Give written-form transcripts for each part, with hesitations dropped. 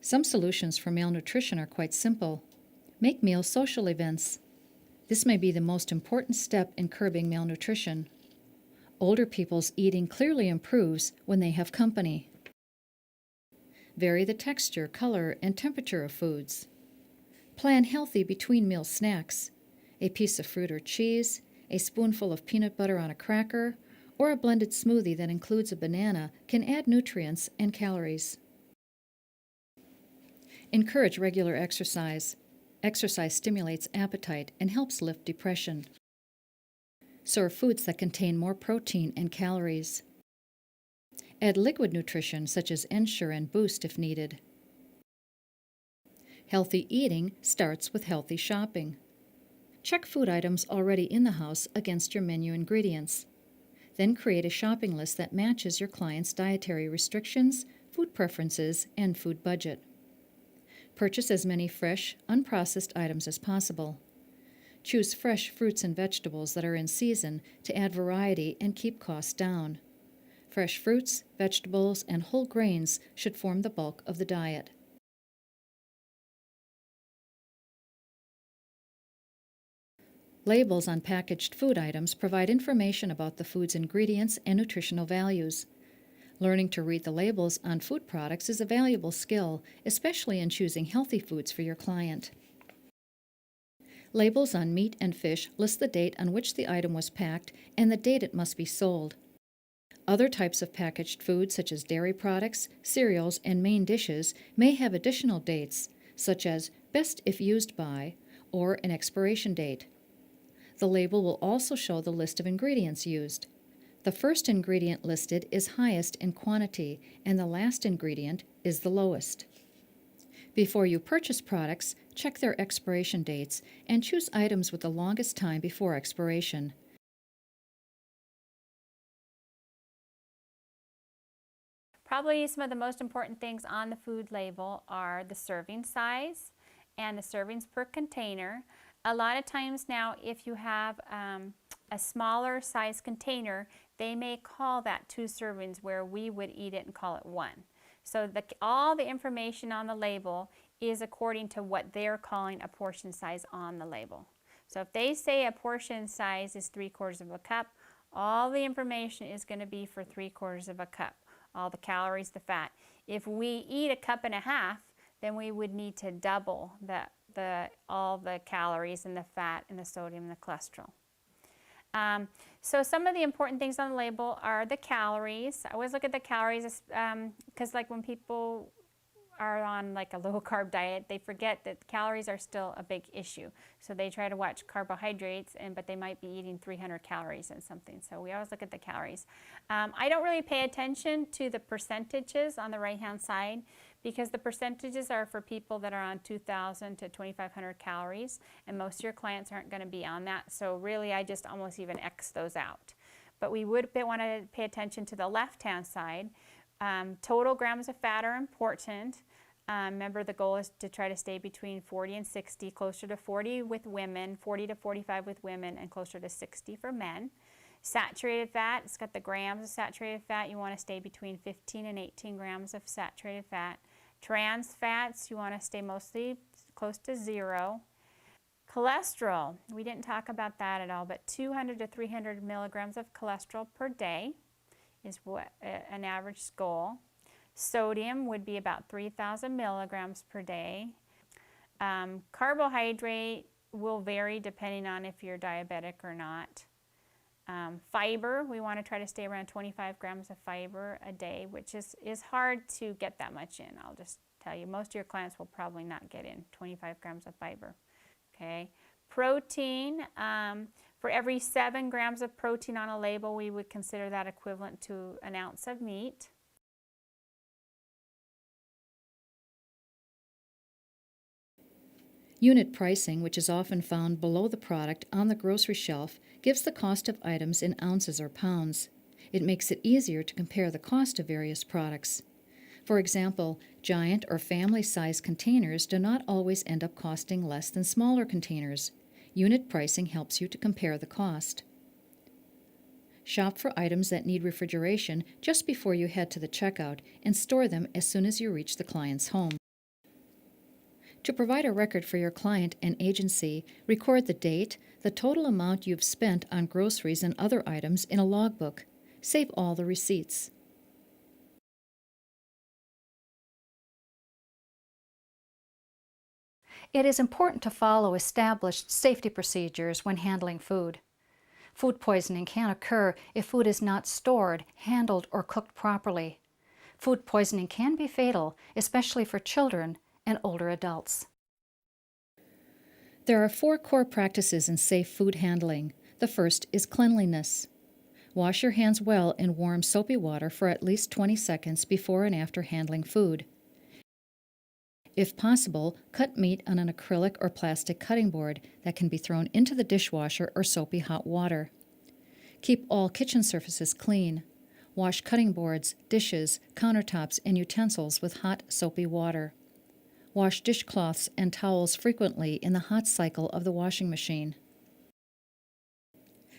Some solutions for malnutrition are quite simple. Make meals social events. This may be the most important step in curbing malnutrition. Older people's eating clearly improves when they have company. Vary the texture, color, and temperature of foods. Plan healthy between meal snacks. A piece of fruit or cheese, a spoonful of peanut butter on a cracker, or a blended smoothie that includes a banana can add nutrients and calories. Encourage regular exercise. Exercise stimulates appetite and helps lift depression. Serve foods that contain more protein and calories. Add liquid nutrition such as Ensure and Boost if needed. Healthy eating starts with healthy shopping. Check food items already in the house against your menu ingredients. Then create a shopping list that matches your client's dietary restrictions, food preferences, and food budget. Purchase as many fresh, unprocessed items as possible. Choose fresh fruits and vegetables that are in season to add variety and keep costs down. Fresh fruits, vegetables, and whole grains should form the bulk of the diet. Labels on packaged food items provide information about the food's ingredients and nutritional values. Learning to read the labels on food products is a valuable skill, especially in choosing healthy foods for your client. Labels on meat and fish list the date on which the item was packed and the date it must be sold. Other types of packaged food, such as dairy products, cereals, and main dishes, may have additional dates, such as best if used by or an expiration date. The label will also show the list of ingredients used. The first ingredient listed is highest in quantity, and the last ingredient is the lowest. Before you purchase products, check their expiration dates and choose items with the longest time before expiration. Probably some of the most important things on the food label are the serving size and the servings per container. A lot of times now, if you have a smaller size container, they may call that 2 servings where we would eat it and call it 1. So all the information on the label is according to what they're calling a portion size on the label. So if they say a portion size is 3/4 of a cup, all the information is going to be for 3/4 of a cup. All the calories, the fat. If we eat a 1.5 cups, then we would need to double all the calories and the fat and the sodium and the cholesterol. So some of the important things on the label are the calories. I always look at the calories because like when people are on like a low carb diet, they forget that calories are still a big issue. So they try to watch carbohydrates, but they might be eating 300 calories and something. So we always look at the calories. I don't really pay attention to the percentages on the right-hand side because the percentages are for people that are on 2,000 to 2,500 calories, and most of your clients aren't going to be on that. So really, I just almost even X those out. But we would want to pay attention to the left-hand side. Total grams of fat are important. Remember, the goal is to try to stay between 40 and 60, closer to 40 with women, 40 to 45 with women, and closer to 60 for men. Saturated fat, it's got the grams of saturated fat. You want to stay between 15 and 18 grams of saturated fat. Trans fats, you want to stay mostly close to 0. Cholesterol, we didn't talk about that at all, but 200 to 300 milligrams of cholesterol per day is what an average goal. Sodium would be about 3,000 milligrams per day. Carbohydrate will vary depending on if you're diabetic or not. Fiber, we want to try to stay around 25 grams of fiber a day, which is hard to get that much in. I'll just tell you, most of your clients will probably not get in 25 grams of fiber. Okay. Protein, for every 7 grams of protein on a label, we would consider that equivalent to an ounce of meat. Unit pricing, which is often found below the product on the grocery shelf, gives the cost of items in ounces or pounds. It makes it easier to compare the cost of various products. For example, giant or family-size containers do not always end up costing less than smaller containers. Unit pricing helps you to compare the cost. Shop for items that need refrigeration just before you head to the checkout and store them as soon as you reach the client's home. To provide a record for your client and agency, record the date, the total amount you've spent on groceries and other items in a logbook. Save all the receipts. It is important to follow established safety procedures when handling food. Food poisoning can occur if food is not stored, handled, or cooked properly. Food poisoning can be fatal, especially for children and older adults. There are 4 core practices in safe food handling. The first is cleanliness. Wash your hands well in warm soapy water for at least 20 seconds before and after handling food. If possible, cut meat on an acrylic or plastic cutting board that can be thrown into the dishwasher or soapy hot water. Keep all kitchen surfaces clean. Wash cutting boards, dishes, countertops, and utensils with hot, soapy water. Wash dishcloths and towels frequently in the hot cycle of the washing machine.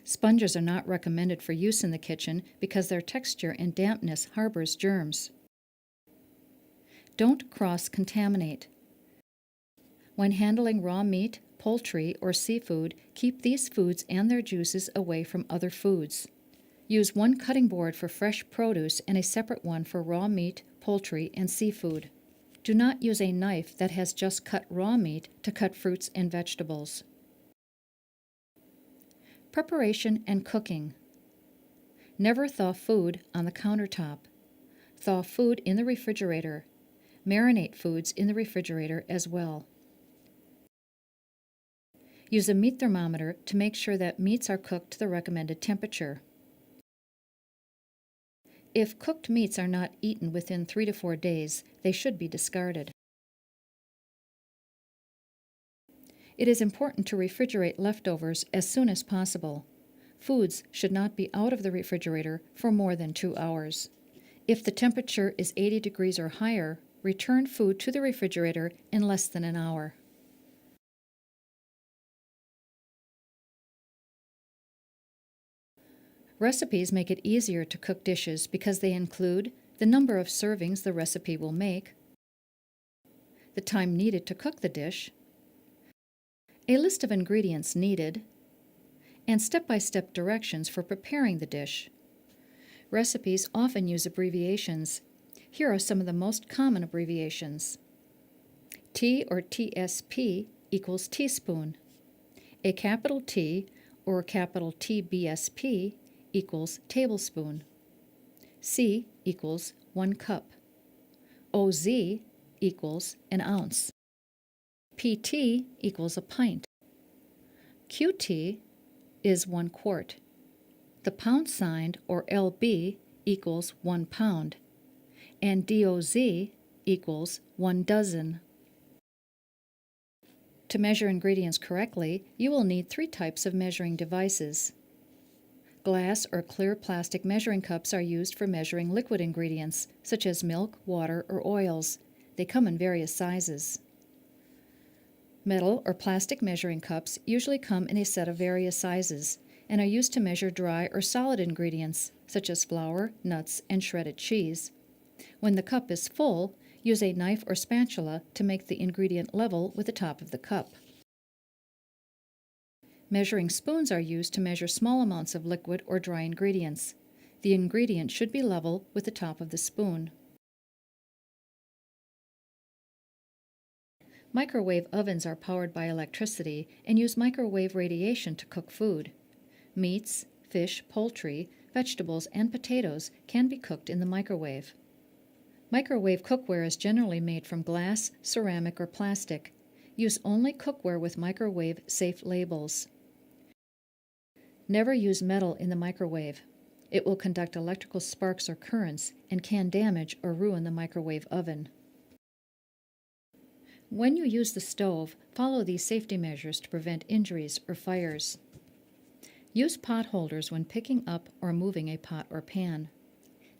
Sponges are not recommended for use in the kitchen because their texture and dampness harbors germs. Don't cross-contaminate. When handling raw meat, poultry, or seafood, keep these foods and their juices away from other foods. Use one cutting board for fresh produce and a separate one for raw meat, poultry, and seafood. Do not use a knife that has just cut raw meat to cut fruits and vegetables. Preparation and cooking. Never thaw food on the countertop. Thaw food in the refrigerator. Marinate foods in the refrigerator as well. Use a meat thermometer to make sure that meats are cooked to the recommended temperature. If cooked meats are not eaten within 3 to 4 days, they should be discarded. It is important to refrigerate leftovers as soon as possible. Foods should not be out of the refrigerator for more than 2 hours. If the temperature is 80 degrees or higher, return food to the refrigerator in less than an hour. Recipes make it easier to cook dishes because they include the number of servings the recipe will make, the time needed to cook the dish, a list of ingredients needed, and step-by-step directions for preparing the dish. Recipes often use abbreviations. Here are some of the most common abbreviations. T or TSP equals teaspoon. A capital T or capital TBSP equals tablespoon. C equals 1 cup. OZ equals an ounce. PT equals a pint. QT is 1 quart. The pound sign or LB equals 1 pound. And DOZ equals 1 dozen. To measure ingredients correctly, you will need 3 types of measuring devices. Glass or clear plastic measuring cups are used for measuring liquid ingredients, such as milk, water, or oils. They come in various sizes. Metal or plastic measuring cups usually come in a set of various sizes and are used to measure dry or solid ingredients, such as flour, nuts, and shredded cheese. When the cup is full, use a knife or spatula to make the ingredient level with the top of the cup. Measuring spoons are used to measure small amounts of liquid or dry ingredients. The ingredient should be level with the top of the spoon. Microwave ovens are powered by electricity and use microwave radiation to cook food. Meats, fish, poultry, vegetables, and potatoes can be cooked in the microwave. Microwave cookware is generally made from glass, ceramic, or plastic. Use only cookware with microwave-safe labels. Never use metal in the microwave. It will conduct electrical sparks or currents and can damage or ruin the microwave oven. When you use the stove, follow these safety measures to prevent injuries or fires. Use pot holders when picking up or moving a pot or pan.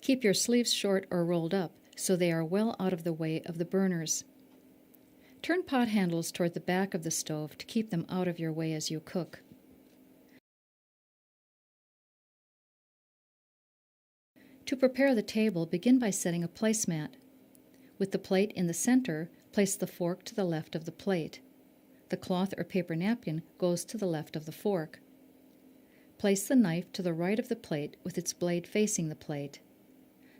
Keep your sleeves short or rolled up so they are well out of the way of the burners. Turn pot handles toward the back of the stove to keep them out of your way as you cook. To prepare the table, begin by setting a placemat. With the plate in the center, place the fork to the left of the plate. The cloth or paper napkin goes to the left of the fork. Place the knife to the right of the plate with its blade facing the plate.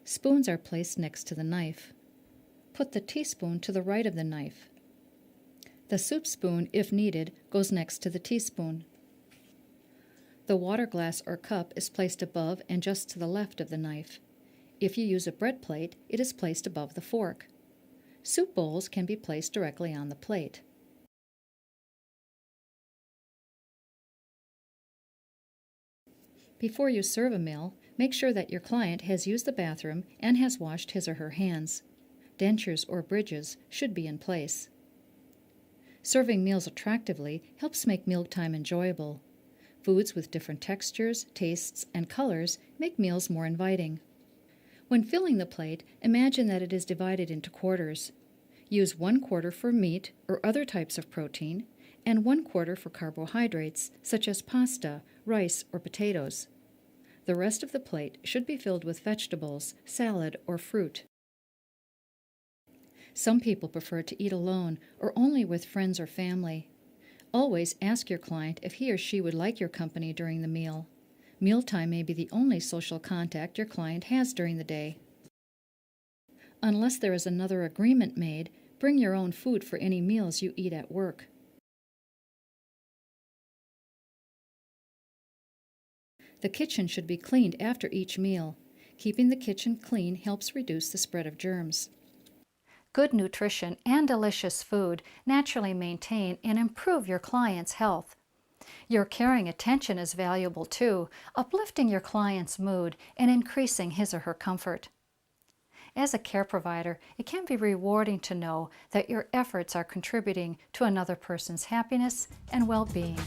Spoons are placed next to the knife. Put the teaspoon to the right of the knife. The soup spoon, if needed, goes next to the teaspoon. The water glass or cup is placed above and just to the left of the knife. If you use a bread plate, it is placed above the fork. Soup bowls can be placed directly on the plate. Before you serve a meal, make sure that your client has used the bathroom and has washed his or her hands. Dentures or bridges should be in place. Serving meals attractively helps make mealtime enjoyable. Foods with different textures, tastes, and colors make meals more inviting. When filling the plate, imagine that it is divided into quarters. Use 1/4 for meat or other types of protein, and 1/4 for carbohydrates, such as pasta, rice, or potatoes. The rest of the plate should be filled with vegetables, salad, or fruit. Some people prefer to eat alone or only with friends or family. Always ask your client if he or she would like your company during the meal. Mealtime may be the only social contact your client has during the day. Unless there is another agreement made, bring your own food for any meals you eat at work. The kitchen should be cleaned after each meal. Keeping the kitchen clean helps reduce the spread of germs. Good nutrition and delicious food naturally maintain and improve your client's health. Your caring attention is valuable too, uplifting your client's mood and increasing his or her comfort. As a care provider, it can be rewarding to know that your efforts are contributing to another person's happiness and well-being.